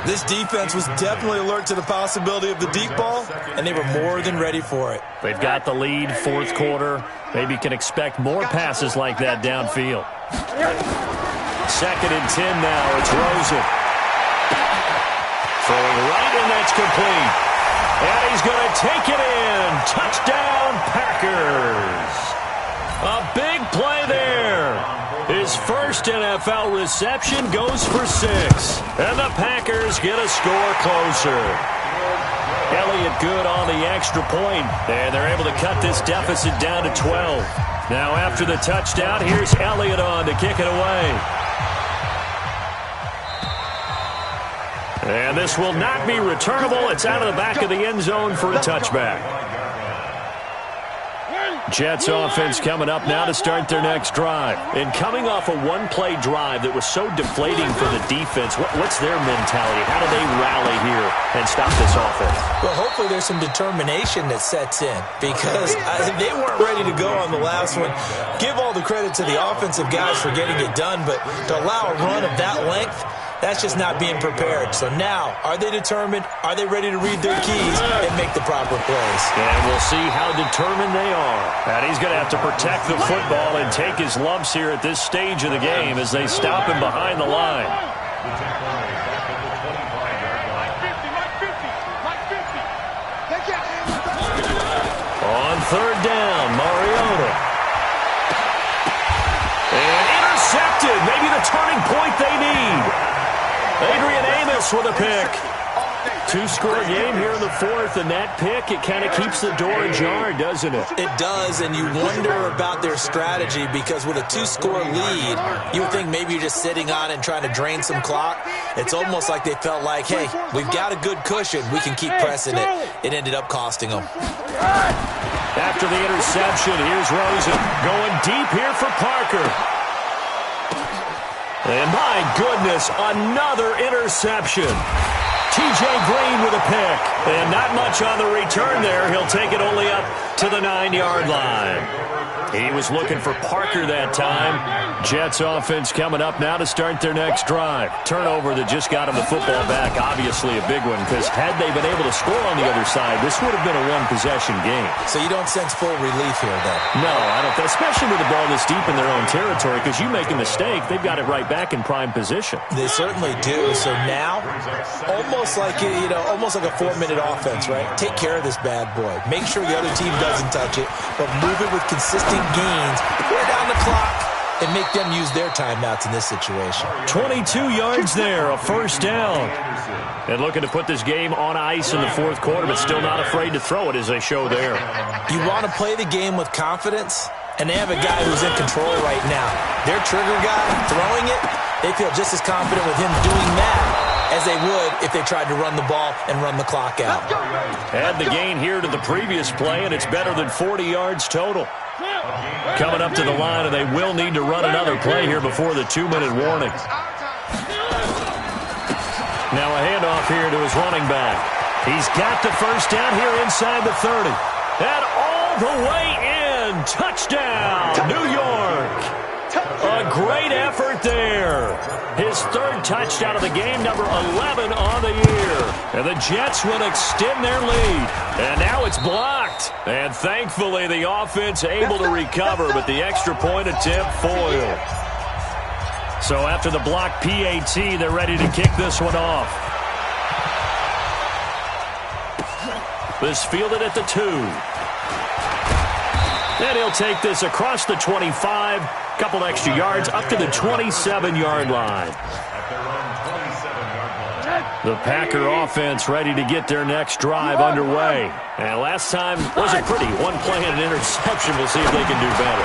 This defense was definitely alert to the possibility of the deep ball, and they were more than ready for it. They've got the lead, fourth quarter. Maybe can expect more passes like that downfield. 2nd and 10 now. It's Rosen. Throwing right, and that's complete. And he's going to take it in. Touchdown, Packers. A big play there. His first NFL reception goes for 6. And the Packers get a score closer. Elliott good on the extra point. And they're able to cut this deficit down to 12. Now after the touchdown, here's Elliott on to kick it away. And this will not be returnable. It's out of the back of the end zone for a touchback. Jets offense coming up now to start their next drive. And coming off a one-play drive that was so deflating for the defense, what's their mentality? How do they rally here and stop this offense? Well, hopefully there's some determination that sets in because they weren't ready to go on the last one. Give all the credit to the offensive guys for getting it done, but to allow a run of that length, that's just not being prepared. So now, are they determined? Are they ready to read their keys and make the proper plays? And we'll see how determined they are. And he's going to have to protect the football and take his lumps here at this stage of the game as they stop him behind the line. On 3rd down, Mariota. And intercepted. Maybe the turning point they need. Adrian Amos with a pick. 2-score game here in the 4th, and that pick, it kind of keeps the door ajar, doesn't it? It does, and you wonder about their strategy because with a 2-score lead, you would think maybe you're just sitting on it and trying to drain some clock. It's almost like they felt like, hey, we've got a good cushion. We can keep pressing it. It ended up costing them. After the interception, here's Rosen going deep here for Parker. And my goodness, another interception. T.J. Green with a pick. And not much on the return there. He'll take it only up to the 9-yard line. He was looking for Parker that time. Jets offense coming up now to start their next drive. Turnover that just got him the football back. Obviously a big one because had they been able to score on the other side, this would have been a one-possession game. So you don't sense full relief here, then? No, I don't. Especially with the ball this deep in their own territory because you make a mistake, they've got it right back in prime position. They certainly do. So now, almost like a 4-minute offense, right? Take care of this bad boy. Make sure the other team doesn't touch it, but move it with consistent gains, wear down the clock, and make them use their timeouts in this situation. 22 yards there, a first down. And looking to put this game on ice in the 4th quarter, but still not afraid to throw it as they show there. You want to play the game with confidence, and they have a guy who's in control right now. Their trigger guy throwing it, they feel just as confident with him doing that as they would if they tried to run the ball and run the clock out. Add the gain here to the previous play, and it's better than 40 yards total. Coming up to the line, and they will need to run another play here before the 2-minute warning. Now a handoff here to his running back. He's got the first down here inside the 30. And all the way in. Touchdown, New York. A great effort there. His 3rd touchdown of the game, number 11 on the year. And the Jets will extend their lead. And now it's blocked. And thankfully the offense able to recover, but the extra point attempt foiled. So after the block PAT, they're ready to kick this one off. This fielded at the 2. And he'll take this across the 25. Couple extra yards up to the 27-yard line. The Packer offense ready to get their next drive underway. And last time wasn't pretty. One play and an interception. We'll see if they can do better.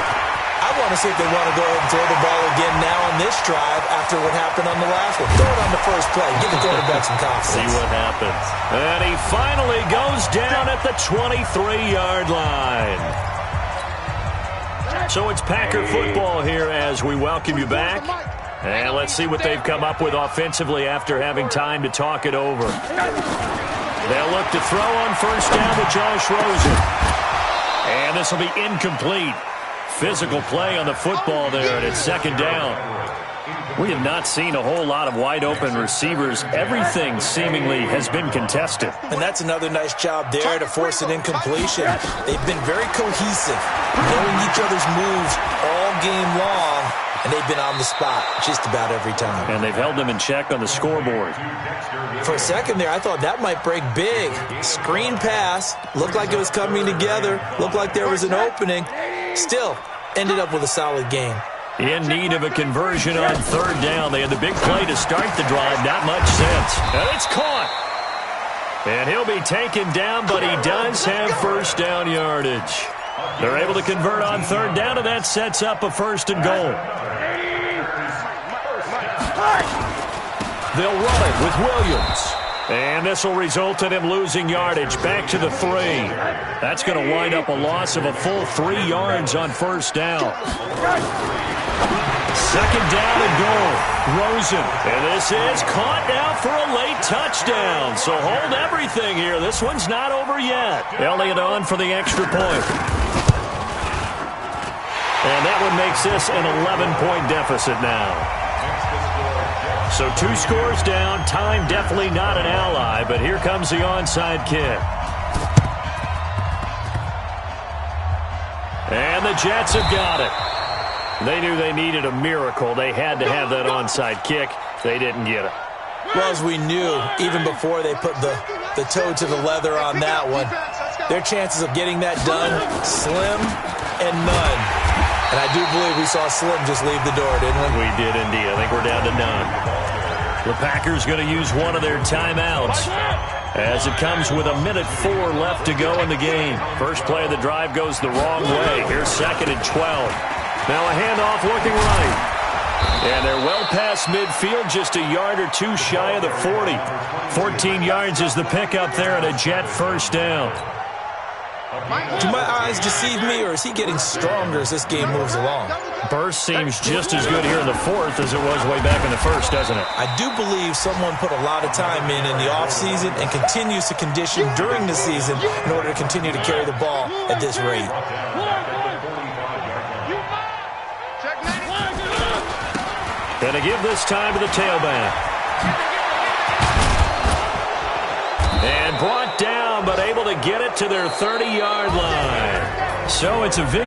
I want to see if they want to go ahead and throw the ball again now on this drive after what happened on the last one. Throw it on the first play. Give the quarterback some confidence. See what happens. And he finally goes down at the 23-yard line. So it's Packer football here as we welcome you back. And let's see what they've come up with offensively after having time to talk it over. They'll look to throw on first down with Josh Rosen. And this will be incomplete. Physical play on the football there, and it's second down. We have not seen a whole lot of wide-open receivers. Everything seemingly has been contested. And that's another nice job there to force an incompletion. They've been very cohesive, knowing each other's moves all game long, and they've been on the spot just about every time. And they've held them in check on the scoreboard. For a second there, I thought that might break big. Screen pass, looked like it was coming together, looked like there was an opening. Still, ended up with a solid game. In need of a conversion on third down. They had the big play to start the drive. Not much sense. And it's caught. And he'll be taken down, but he does have first down yardage. They're able to convert on third down, and that sets up a first and goal. They'll run it with Williams. And this will result in him losing yardage back to the 3. That's going to wind up a loss of a full 3 yards on first down. Second down and goal. Rosen. And this is caught now for a late touchdown. So hold everything here. This one's not over yet. Elliott on for the extra point. And that one makes this an 11-point deficit now. So 2 scores down. Time definitely not an ally, but here comes the onside kick. And the Jets have got it. They knew they needed a miracle. They had to have that onside kick. They didn't get it. Well, as we knew, even before they put the toe to the leather on that one, their chances of getting that done, slim and none. And I do believe we saw Slim just leave the door, didn't we? We did indeed. I think we're down to none. The Packers going to use one of their timeouts as it comes with 1:04 left to go in the game. First play of the drive goes the wrong way. Here's 2nd and 12. Now a handoff looking right. And they're well past midfield, just a yard or 2 shy of the 40. 14 yards is the pickup there and a Jet first down. Do my eyes deceive me, or is he getting stronger as this game moves along? Burst seems just as good here in the 4th as it was way back in the 1st, doesn't it? I do believe someone put a lot of time in the offseason and continues to condition during the season in order to continue to carry the ball at this rate. Going to give this time to the tailback. And brought down, but able to get it to their 30-yard line. So it's a victory.